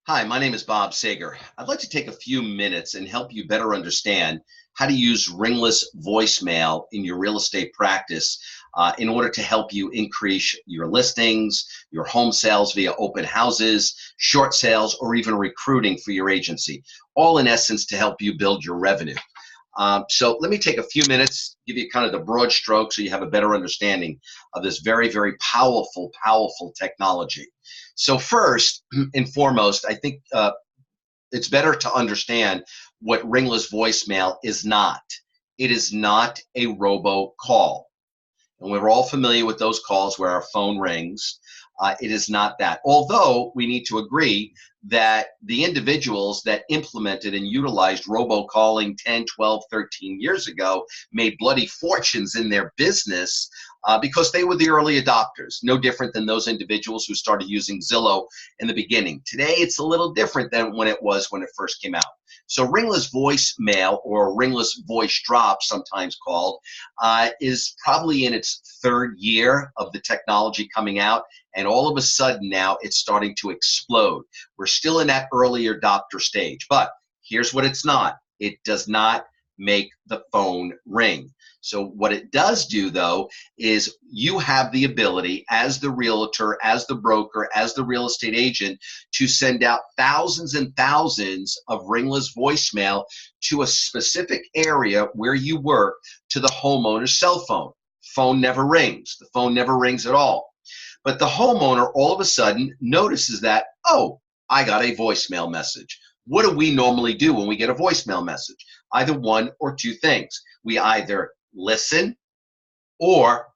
Hi, my name is Bob Sager. I'd like to take a few minutes and help you better understand how to use ringless voicemail in your real estate practice in order to help you increase your listings, your home sales via open houses, short sales, or even recruiting for your agency, all in essence to help you build your revenue. So let me take a few minutes, give you kind of the broad stroke so you have a better understanding of this very, very powerful technology. So first and foremost, I think it's better to understand what ringless voicemail is not. It is not a robocall. And we're all familiar with those calls where our phone rings. It is not that. Although we need to agree that the individuals that implemented and utilized robocalling 10, 12, 13 years ago made bloody fortunes in their business because they were the early adopters, no different than those individuals who started using Zillow in the beginning. Today, it's a little different than when it was when it first came out. So ringless voicemail, or ringless voice drop, sometimes called, is probably in its third year of the technology coming out, and all of a sudden now it's starting to explode. We're still in that early adopter stage, but here's what it's not. It does not make the phone ring. So what it does do, though, is you have the ability as the realtor, as the broker, as the real estate agent to send out thousands and thousands of ringless voicemail to a specific area where you work to the homeowner's cell phone. Phone never rings. The phone never rings at all. But the homeowner all of a sudden notices that, oh, I got a voicemail message. What do we normally do when we get a voicemail message? Either one or two things. We either listen or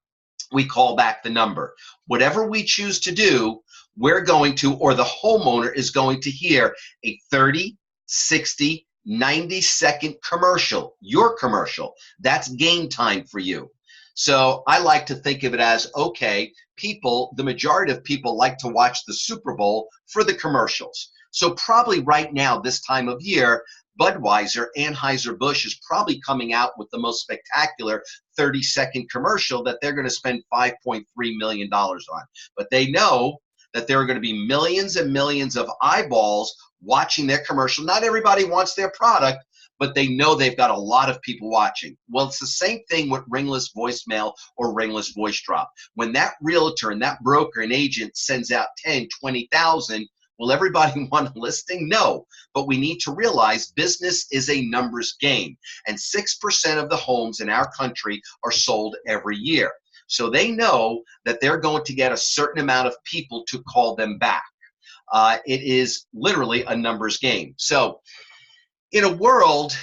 we call back the number. Whatever we choose to do, we're going to, or the homeowner is going to hear a 30, 60, 90-second commercial, your commercial. That's game time for you. So I like to think of it as, okay, the majority of people like to watch the Super Bowl for the commercials. So probably right now, this time of year, Budweiser, Anheuser-Busch is probably coming out with the most spectacular 30-second commercial that they're going to spend $5.3 million on. But they know that there are going to be millions and millions of eyeballs watching their commercial. Not everybody wants their product, but they know they've got a lot of people watching. Well, it's the same thing with ringless voicemail or ringless voice drop. When that realtor and that broker and agent sends out 10, 20,000, will everybody want a listing? No, but we need to realize business is a numbers game, and 6% of the homes in our country are sold every year. So they know that they're going to get a certain amount of people to call them back. It is literally a numbers game. So in a world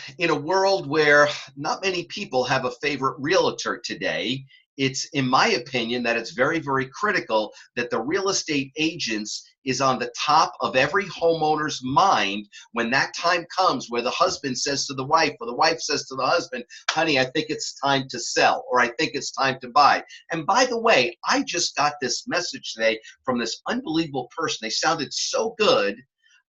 where not many people have a favorite realtor today, it's, in my opinion, that it's very, very critical that the real estate agents is on the top of every homeowner's mind when that time comes where the husband says to the wife or the wife says to the husband, honey, I think it's time to sell, or I think it's time to buy. And by the way, I just got this message today from this unbelievable person. They sounded so good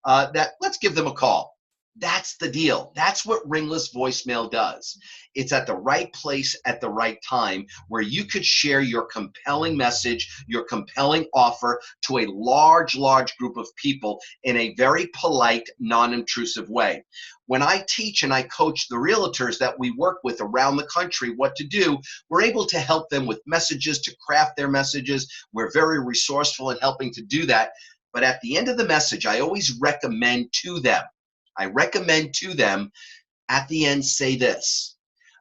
that let's give them a call. That's the deal. That's what ringless voicemail does. It's at the right place at the right time where you could share your compelling message, your compelling offer to a large group of people in a very polite, non-intrusive way. When I teach and I coach the realtors that we work with around the country what to do, we're able to help them with messages, to craft their messages. We're very resourceful in helping to do that. But at the end of the message, I always recommend to them at the end, say this.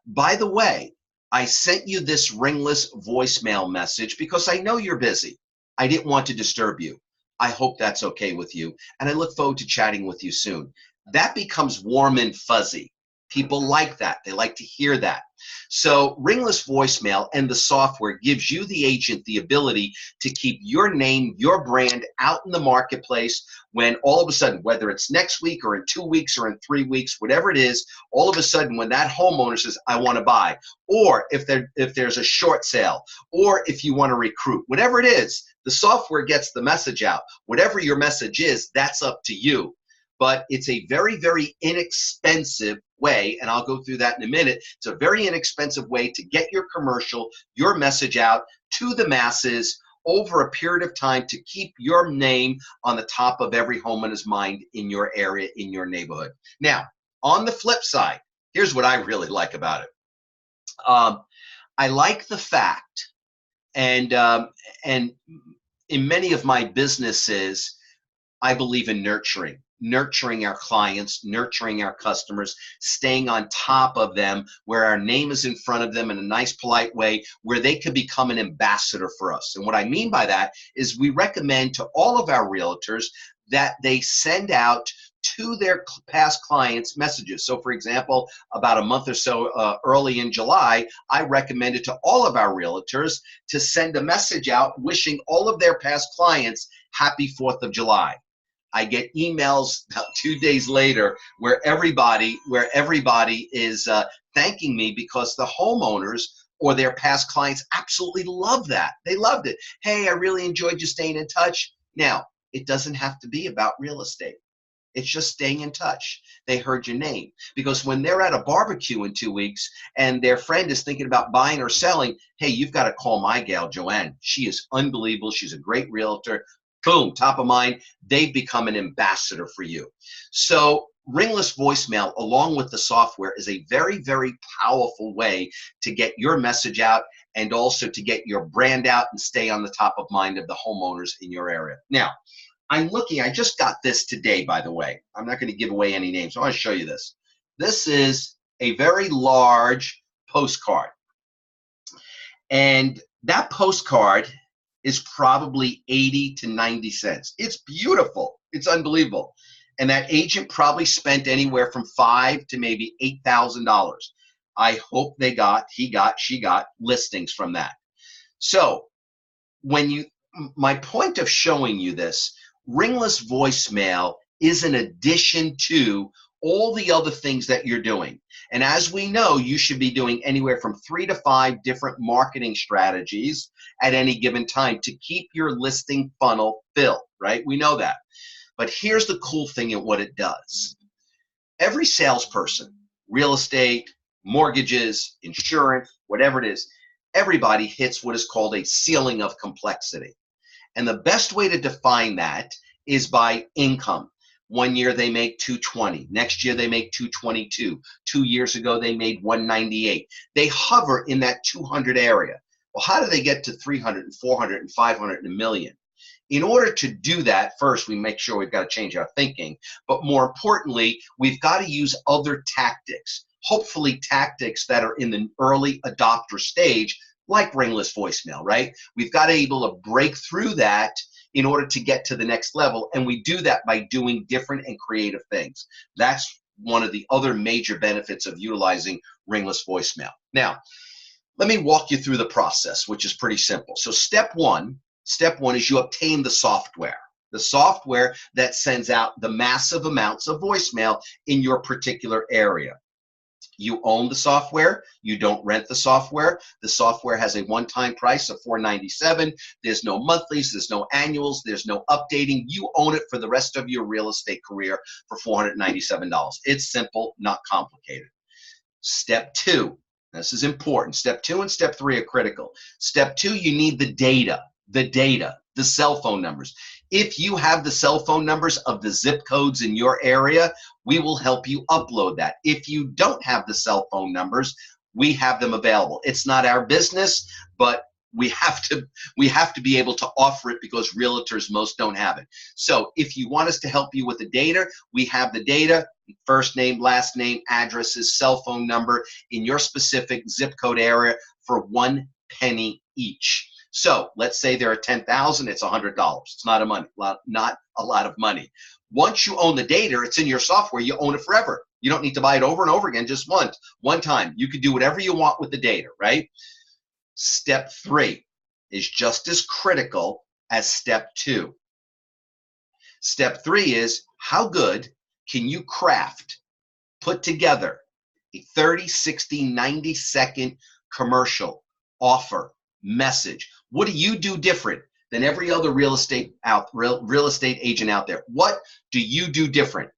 By the way, I sent you this ringless voicemail message because I know you're busy. I didn't want to disturb you. I hope that's okay with you, and I look forward to chatting with you soon. That becomes warm and fuzzy. People like that. They like to hear that. So ringless voicemail and the software gives you, the agent, the ability to keep your name, your brand out in the marketplace when all of a sudden, whether it's next week or in 2 weeks or in 3 weeks, whatever it is, all of a sudden when that homeowner says, I want to buy, or if there's a short sale, or if you want to recruit, whatever it is, the software gets the message out. Whatever your message is, that's up to you. But it's a very, very inexpensive way, and I'll go through that in a minute. It's a very inexpensive way to get your commercial, your message out to the masses over a period of time to keep your name on the top of every homeowner's mind in your area, in your neighborhood. Now, on the flip side, here's what I really like about it. I like the fact, and in many of my businesses, I believe in nurturing our clients, nurturing our customers, staying on top of them, where our name is in front of them in a nice, polite way, where they could become an ambassador for us. And what I mean by that is we recommend to all of our realtors that they send out to their past clients messages. So for example, about a month or so early in July, I recommended to all of our realtors to send a message out wishing all of their past clients happy 4th of July. I get emails about 2 days later where everybody is thanking me because the homeowners or their past clients absolutely love that. They loved it. Hey, I really enjoyed you staying in touch. Now, it doesn't have to be about real estate. It's just staying in touch. They heard your name. Because when they're at a barbecue in 2 weeks and their friend is thinking about buying or selling, hey, you've got to call my gal, Joanne. She is unbelievable. She's a great realtor. Boom, top of mind. They've become an ambassador for you. So ringless voicemail, along with the software, is a very, very powerful way to get your message out and also to get your brand out and stay on the top of mind of the homeowners in your area. Now, I'm looking, I just got this today, by the way. I'm not going to give away any names. I want to show you this. This is a very large postcard. And that postcard is probably 80 to 90 cents. It's beautiful. It's unbelievable. And that agent probably spent anywhere from $5,000 to maybe $8,000. I hope she got listings from that. So my point of showing you this, ringless voicemail is an addition to all the other things that you're doing. And as we know, you should be doing anywhere from 3 to 5 different marketing strategies at any given time to keep your listing funnel filled, right? We know that. But here's the cool thing in what it does. Every salesperson, real estate, mortgages, insurance, whatever it is, everybody hits what is called a ceiling of complexity. And the best way to define that is by income. 1 year they make 220. Next year they make 222. 2 years ago they made 198. They hover in that 200 area. Well, how do they get to 300 and 400 and 500 and a million? In order to do that, first we make sure we've got to change our thinking, but more importantly, we've got to use other tactics, hopefully tactics that are in the early adopter stage, like ringless voicemail, right? We've got to be able to break through that in order to get to the next level, and we do that by doing different and creative things. That's one of the other major benefits of utilizing ringless voicemail. Now, let me walk you through the process, which is pretty simple. So step one is you obtain the software that sends out the massive amounts of voicemail in your particular area. You own the software. You don't rent the software. The software has a one-time price of $497. There's no monthlies. There's no annuals. There's no updating. You own it for the rest of your real estate career for $497. It's simple, not complicated. Step two, this is important. Step 2 and step 3 are critical. Step 2, you need the data, the cell phone numbers. If you have the cell phone numbers of the zip codes in your area, we will help you upload that. If you don't have the cell phone numbers, we have them available. It's not our business, but we have to be able to offer it because realtors most don't have it. So if you want us to help you with the data, we have the data, first name, last name, addresses, cell phone number in your specific zip code area for 1 penny each. So let's say there are 10,000, it's $100. It's not a lot of money. Once you own the data, it's in your software, you own it forever. You don't need to buy it over and over again, just one time. You can do whatever you want with the data, right? Step 3 is just as critical as step 2. Step 3 is how good can you put together a 30, 60, 90-second commercial, offer, message. What do you do different than every other real estate agent out there? What do you do different?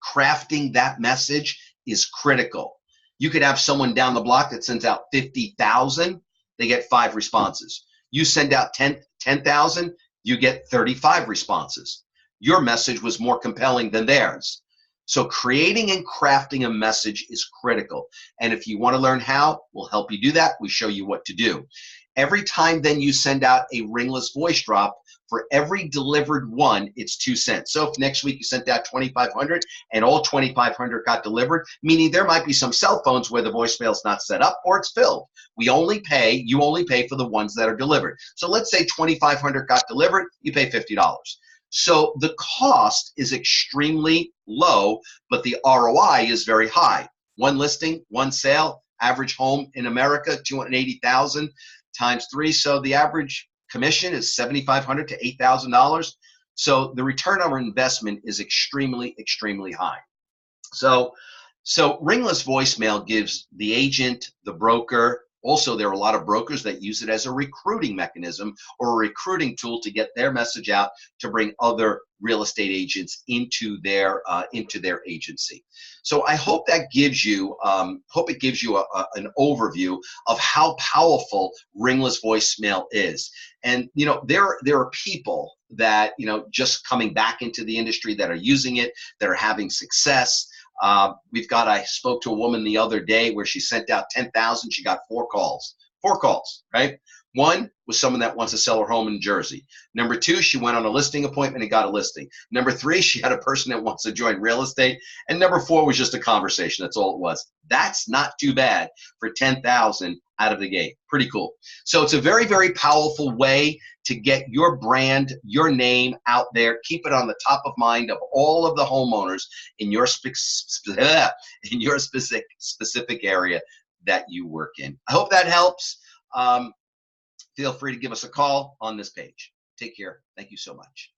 Crafting that message is critical. You could have someone down the block that sends out 50,000, they get 5 responses. You send out 10,000, you get 35 responses. Your message was more compelling than theirs. So creating and crafting a message is critical. And if you want to learn how, we'll help you do that. We show you what to do. Every time then you send out a ringless voice drop, for every delivered one, it's 2 cents. So if next week you sent out 2,500 and all 2,500 got delivered, meaning there might be some cell phones where the voicemail is not set up or it's filled. You only pay for the ones that are delivered. So let's say 2,500 got delivered, you pay $50. So the cost is extremely low, but the ROI is very high. One listing, one sale, average home in America, 280,000 times 3. So the average commission is $7,500 to $8,000. So the return on investment is extremely, extremely high. So ringless voicemail gives the agent, the broker, also there are a lot of brokers that use it as a recruiting mechanism or a recruiting tool to get their message out to bring other real estate agents into their agency. So I hope that gives you an overview of how powerful ringless voicemail is. And there are people that just coming back into the industry that are using it, that are having success. I spoke to a woman the other day where she sent out 10,000. She got 4 calls, right? One was someone that wants to sell her home in Jersey. Number 2, she went on a listing appointment and got a listing. Number 3, she had a person that wants to join real estate. And number 4 was just a conversation. That's all it was. That's not too bad for 10,000 out of the gate. Pretty cool. So it's a very, very powerful way to get your brand, your name out there. Keep it on the top of mind of all of the homeowners in your specific area that you work in. I hope that helps. Feel free to give us a call on this page. Take care. Thank you so much.